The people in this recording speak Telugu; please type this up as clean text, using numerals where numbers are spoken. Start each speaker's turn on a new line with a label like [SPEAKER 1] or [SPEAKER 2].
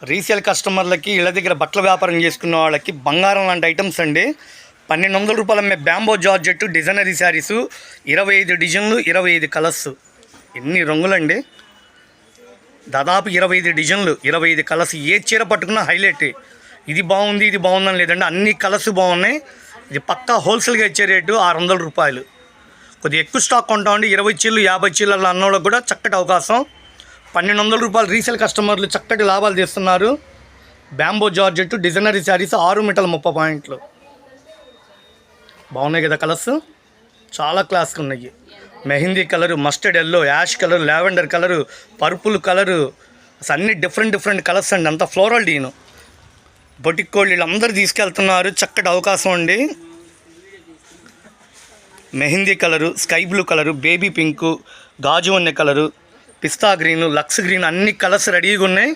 [SPEAKER 1] రీసేల్ కస్టమర్లకి ఇళ్ళ దగ్గర బట్టల వ్యాపారం చేసుకున్న వాళ్ళకి బంగారం లాంటి ఐటమ్స్ అండి. 1200 రూపాయలు అమ్మే బ్యాంబో జార్జెట్ డిజైనరీ శారీసు 25 డిజైన్లు 25 కలర్స్. ఎన్ని రంగులండి, దాదాపు 25 డిజైన్లు 25 కలర్స్. ఏ చీర పట్టుకున్నా హైలైట్. ఇది బాగుంది ఇది బాగుందని లేదండి, అన్ని కలర్స్ బాగున్నాయి. ఇది పక్కా హోల్సేల్గా ఇచ్చే రేటు 600 రూపాయలు. కొద్దిగా ఎక్కువ స్టాక్ కొంటామండి, 20 చీరలు 50 చీరలు అన్నోళ్ళకి కూడా చక్కటి అవకాశం. 1200 రూపాయలు రీసేల్ కస్టమర్లు చక్కటి లాభాలు తీస్తున్నారు. బ్యాంబో జార్జెట్ డిజైనరీ శారీస్ 6 మీటర్ల 30 పాయింట్లు. బాగున్నాయి కదా కలర్స్, చాలా క్లాస్గా ఉన్నాయి. Mehndi colour, mustard yellow, ash colour, lavender colour, purple colour, అన్ని డిఫరెంట్ కలర్స్ అండి. అంతా ఫ్లోరల్ డీను. బొటిక్ కోళ్ళు అందరూ తీసుకెళ్తున్నారు. చక్కటి అవకాశం అండి. Mehndi colour, sky blue colour, baby pink, గాజు వన్నె కలరు, పిస్తా గ్రీను, లక్స్ గ్రీన్, అన్ని కలర్స్ రెడీగా ఉన్నాయి.